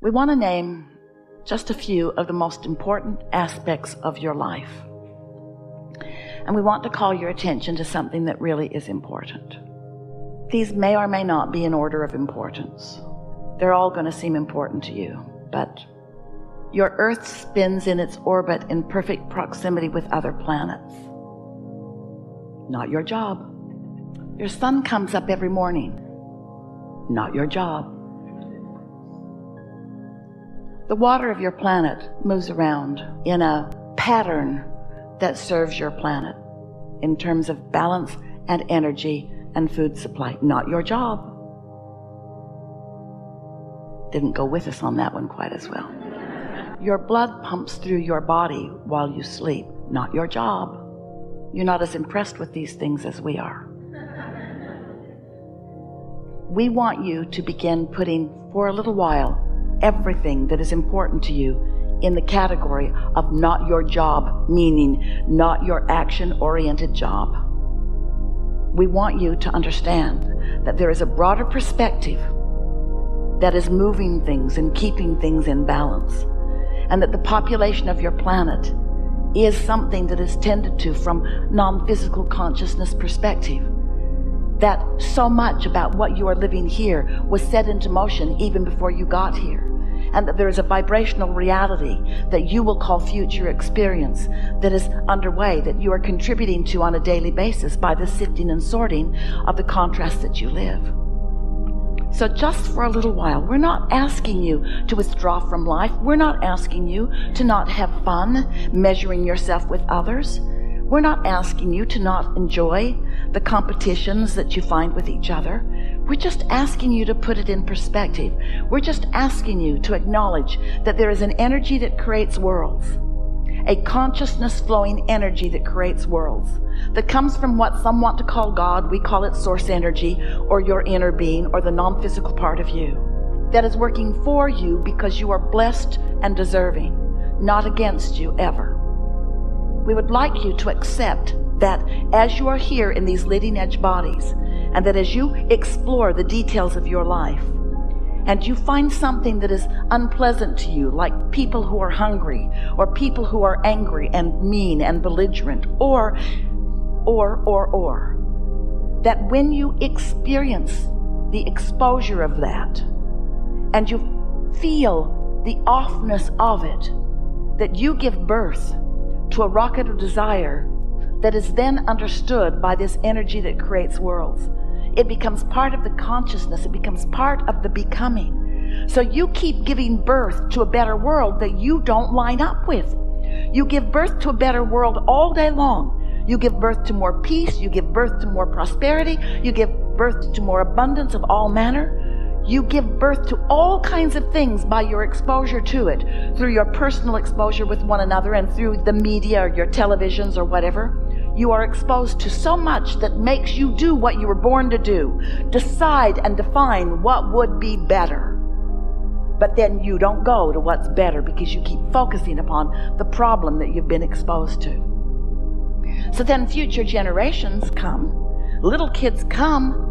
We want to name just a few of the most important aspects of your life. And we want to call your attention to something that really is important. These may or may not be in order of importance. They're all going to seem important to you, but your Earth spins in its orbit in perfect proximity with other planets. Not your job. Your sun comes up every morning. Not your job. The water of your planet moves around in a pattern that serves your planet in terms of balance and energy and food supply. Not your job. Didn't go with us on that one quite as well. Your blood pumps through your body while you sleep. Not your job. You're not as impressed with these things as we are. We want you to begin putting, for a little while, everything that is important to you in the category of not your job, meaning not your action-oriented job. We want you to understand that there is a broader perspective that is moving things and keeping things in balance, and that the population of your planet is something that is tended to from non-physical consciousness perspective. That so much about what you are living here was set into motion even before you got here, and that there is a vibrational reality that you will call future experience that is underway, that you are contributing to on a daily basis by the sifting and sorting of the contrasts that you live. So just for a little while, we're not asking you to withdraw from life. We're not asking you to not have fun measuring yourself with others. We're not asking you to not enjoy the competitions that you find with each other. We're just asking you to put it in perspective. We're just asking you to acknowledge that there is an energy that creates worlds, a consciousness flowing energy that creates worlds, that comes from what some want to call God. We call it source energy, or your inner being, or the non-physical part of you, that is working for you because you are blessed and deserving, not against you ever. We would like you to accept that as you are here in these leading edge bodies, and that as you explore the details of your life, and you find something that is unpleasant to you, like people who are hungry, or people who are angry and mean and belligerent, or, that when you experience the exposure of that, and you feel the offness of it, that you give birth to a rocket of desire that is then understood by this energy that creates worlds. It becomes part of the consciousness. It becomes part of the becoming. So you keep giving birth to a better world that you don't line up with. You give birth to a better world all day long. You give birth to more peace. You give birth to more prosperity. You give birth to more abundance of all manner. You give birth to all kinds of things by your exposure to it, through your personal exposure with one another and through the media or your televisions or whatever. You are exposed to so much that makes you do what you were born to do, decide and define what would be better. But then you don't go to what's better because you keep focusing upon the problem that you've been exposed to. So then future generations come, little kids come,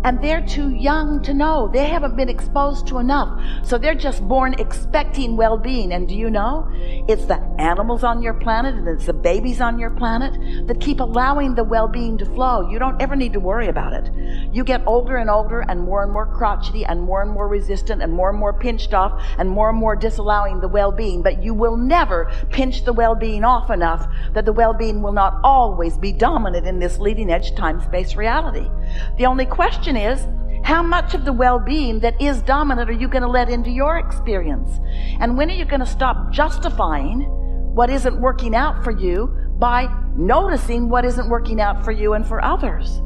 and they're too young to know. They haven't been exposed to enough. So they're just born expecting well-being. And do you know, it's the animals on your planet and it's the babies on your planet that keep allowing the well-being to flow. You don't ever need to worry about it. You get older and older and more crotchety and more resistant and more pinched off and more disallowing the well-being. But you will never pinch the well-being off enough that the well-being will not always be dominant in this leading edge time-space reality. The only question is, how much of the well-being that is dominant are you going to let into your experience? And when are you going to stop justifying what isn't working out for you by noticing what isn't working out for you and for others?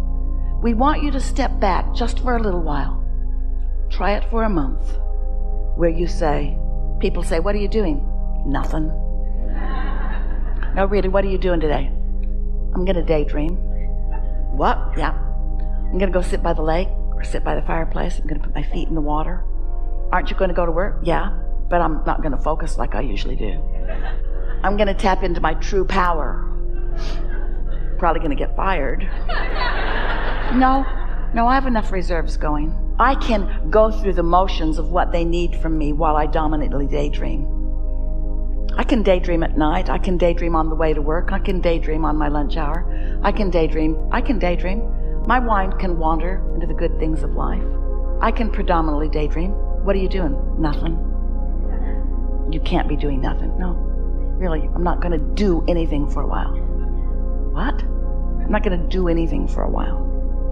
We want you to step back just for a little while. Try it for a month, where you say, people say, what are you doing? Nothing. No, really, what are you doing today? I'm going to daydream. What? Yeah. I'm going to go sit by the lake or sit by the fireplace. I'm going to put my feet in the water. Aren't you going to go to work? Yeah, but I'm not going to focus like I usually do. I'm going to tap into my true power. Probably going to get fired. No, No, I have enough reserves going. I can go through the motions of what they need from me while I dominantly daydream. I can daydream at night. I can daydream on the way to work. I can daydream on my lunch hour. I can daydream. My mind can wander into the good things of life. I can predominantly daydream. What are you doing? Nothing. You can't be doing nothing. No, really, I'm not going to do anything for a while. What? I'm not going to do anything for a while.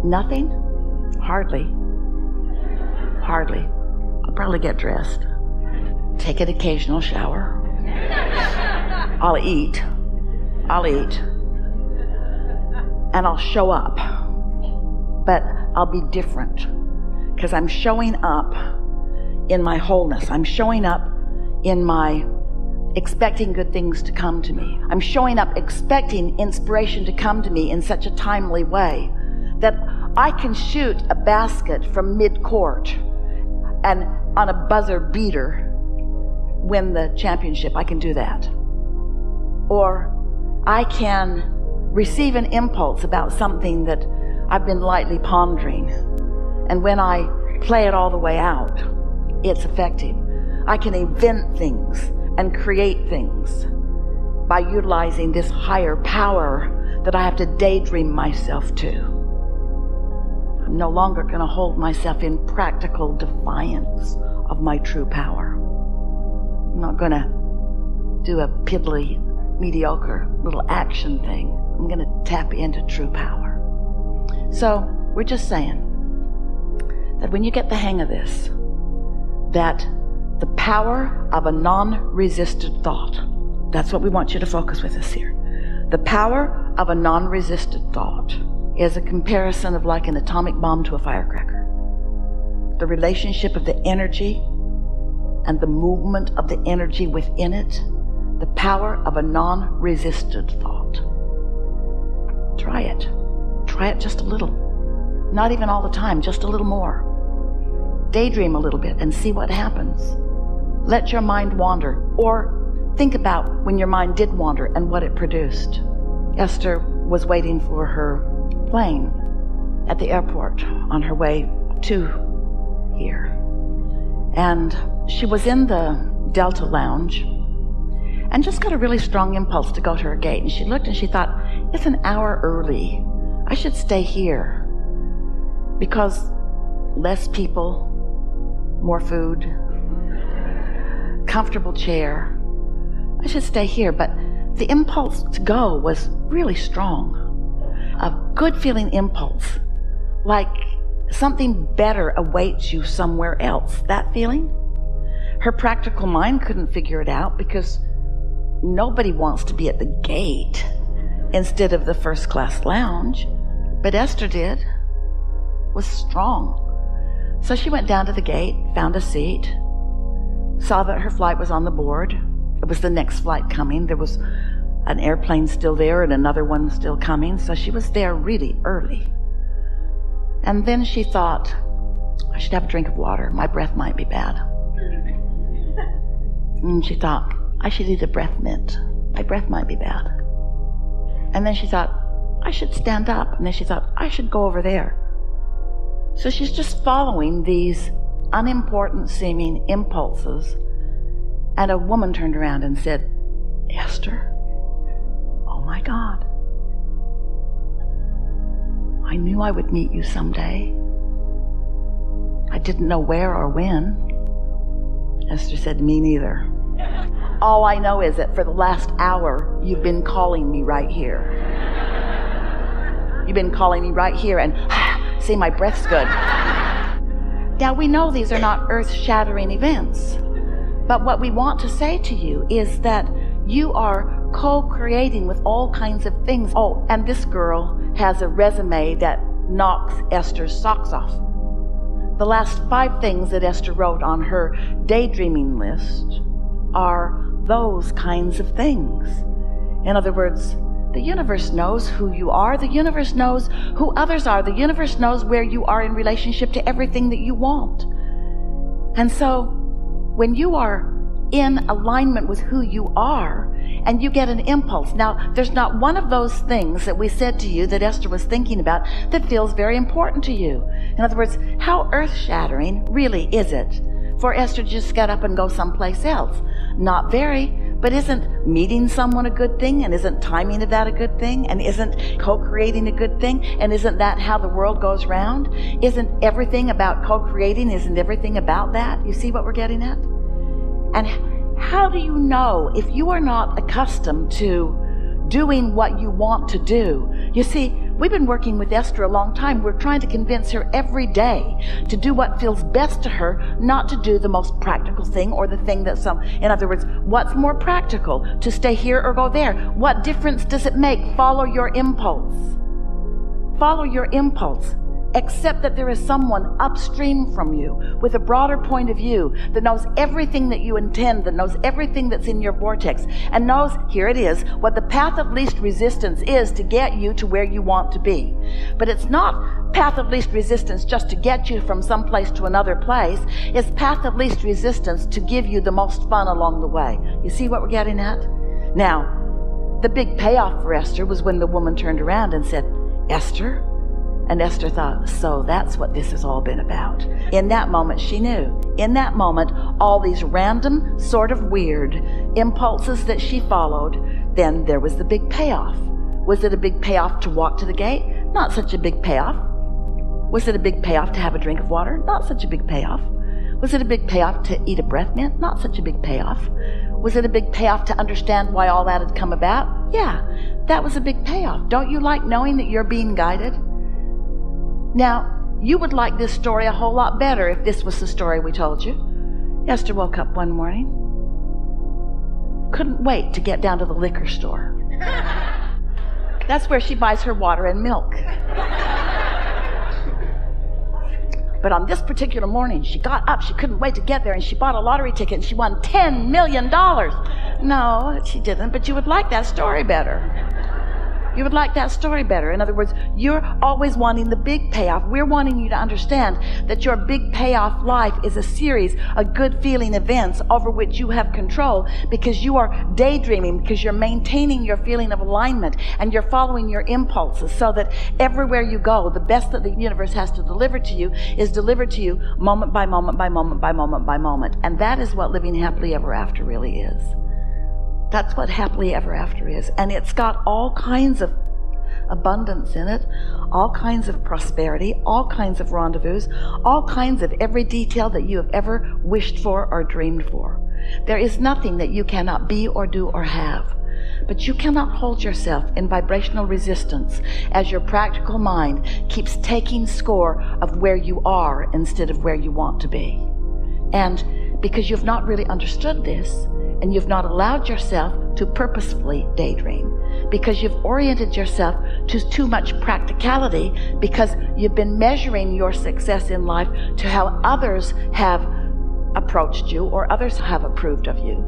Nothing? Hardly. I'll probably get dressed, take an occasional shower. I'll eat, and I'll show up. But I'll be different because I'm showing up in my wholeness. I'm showing up in my expecting good things to come to me. I'm showing up expecting inspiration to come to me in such a timely way that I can shoot a basket from mid-court and on a buzzer beater win the championship. I can do that. Or I can receive an impulse about something that I've been lightly pondering, and when I play it all the way out, it's effective. I can invent things and create things by utilizing this higher power that I have to daydream myself to. I'm no longer going to hold myself in practical defiance of my true power. I'm not going to do a piddly, mediocre little action thing. I'm going to tap into true power. So we're just saying that when you get the hang of this, that the power of a non-resisted thought, that's what we want you to focus with us here. The power of a non-resisted thought is a comparison of like an atomic bomb to a firecracker. The relationship of the energy and the movement of the energy within it, the power of a non-resisted thought. Try it. Try it just a little. Not even all the time, just a little more. Daydream a little bit and see what happens. Let your mind wander, or think about when your mind did wander and what it produced. Esther was waiting for her plane at the airport on her way to here. And she was in the Delta Lounge and just got a really strong impulse to go to her gate. And she looked and she thought, it's an hour early. I should stay here because less people, more food, comfortable chair. I should stay here. But the impulse to go was really strong. A good feeling impulse, like something better awaits you somewhere else. That feeling? Her practical mind couldn't figure it out because nobody wants to be at the gate instead of the first class lounge. But Esther did, was strong. So she went down to the gate, found a seat, saw that her flight was on the board. It was the next flight coming. There was an airplane still there and another one still coming. So she was there really early. And then she thought, I should have a drink of water. My breath might be bad. And she thought, I should eat a breath mint. My breath might be bad. And then she thought, I should stand up. And then she thought, I should go over there. So she's just following these unimportant seeming impulses. And a woman turned around and said, Esther, oh my God. I knew I would meet you someday. I didn't know where or when. Esther said, me neither. All I know is that for the last hour, you've been calling me right here. You've been calling me right here and see, my breath's good. Now, we know these are not earth-shattering events, but what we want to say to you is that you are co-creating with all kinds of things. Oh, and this girl has a resume that knocks Esther's socks off. The last 5 things that Esther wrote on her daydreaming list are those kinds of things. In other words, the universe knows who you are. The universe knows who others are. The universe knows where you are in relationship to everything that you want. And so when you are in alignment with who you are and you get an impulse. Now, there's not one of those things that we said to you that Esther was thinking about that feels very important to you. In other words, how earth-shattering really is it for Esther to just get up and go someplace else? Not very. But isn't meeting someone a good thing? And isn't timing of that a good thing? And isn't co-creating a good thing? And isn't that how the world goes round? Isn't everything about co-creating? Isn't everything about that? You see what we're getting at? And how do you know if you are not accustomed to doing what you want to do? You see, we've been working with Esther a long time. We're trying to convince her every day to do what feels best to her, not to do the most practical thing or the thing that in other words, what's more practical, to stay here or go there? What difference does it make? Follow your impulse. Follow your impulse. Accept that there is someone upstream from you with a broader point of view that knows everything that you intend, that knows everything that's in your vortex, and knows, here it is, what the path of least resistance is to get you to where you want to be. But it's not path of least resistance just to get you from some place to another place. It's path of least resistance to give you the most fun along the way. You see what we're getting at? Now, the big payoff for Esther was when the woman turned around and said, "Esther?" And Esther thought, so that's what this has all been about. In that moment, she knew. In that moment, all these random, sort of weird impulses that she followed, then there was the big payoff. Was it a big payoff to walk to the gate? Not such a big payoff. Was it a big payoff to have a drink of water? Not such a big payoff. Was it a big payoff to eat a breath mint? Not such a big payoff. Was it a big payoff to understand why all that had come about? Yeah, that was a big payoff. Don't you like knowing that you're being guided? Now, you would like this story a whole lot better if this was the story we told you. Esther woke up one morning, couldn't wait to get down to the liquor store. That's where she buys her water and milk. But on this particular morning, she got up, she couldn't wait to get there, and she bought a lottery ticket, and she won $10 million. No, she didn't, but you would like that story better. You would like that story better. In other words, you're always wanting the big payoff. We're wanting you to understand that your big payoff life is a series of good feeling events over which you have control, because you are daydreaming, because you're maintaining your feeling of alignment, and you're following your impulses, so that everywhere you go, the best that the universe has to deliver to you is delivered to you moment by moment by moment by moment by moment. And that is what living happily ever after really is. That's what happily ever after is. And it's got all kinds of abundance in it, all kinds of prosperity, all kinds of rendezvous, all kinds of every detail that you have ever wished for or dreamed for. There is nothing that you cannot be or do or have. But you cannot hold yourself in vibrational resistance as your practical mind keeps taking score of where you are instead of where you want to be. And because you've not really understood this, and you've not allowed yourself to purposefully daydream, because you've oriented yourself to too much practicality, because you've been measuring your success in life to how others have approached you or others have approved of you.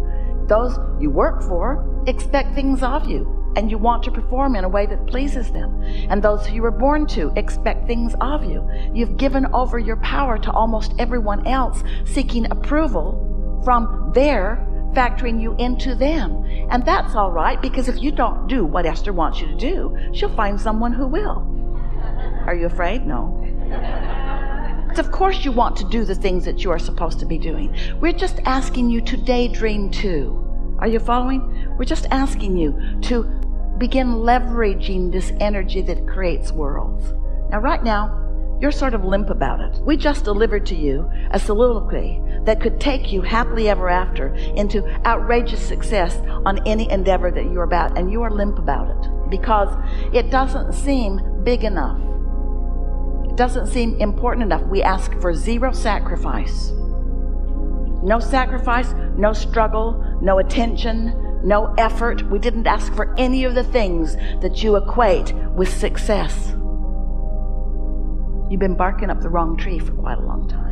Those you work for expect things of you, and you want to perform in a way that pleases them. And those who you were born to expect things of you. You've given over your power to almost everyone else, seeking approval from their factoring you into them. And that's all right, because if you don't do what Esther wants you to do, she'll find someone who will. Are you afraid? No. So of course you want to do the things that you are supposed to be doing. We're just asking you to daydream too. Are you following? We're just asking you to begin leveraging this energy that creates worlds. Now right now, you're sort of limp about it. We just delivered to you a soliloquy that could take you happily ever after into outrageous success on any endeavor that you're about, and you are limp about it because it doesn't seem big enough. It doesn't seem important enough. We ask for zero sacrifice. No sacrifice, no struggle, no attention, no effort. We didn't ask for any of the things that you equate with success. You've been barking up the wrong tree for quite a long time.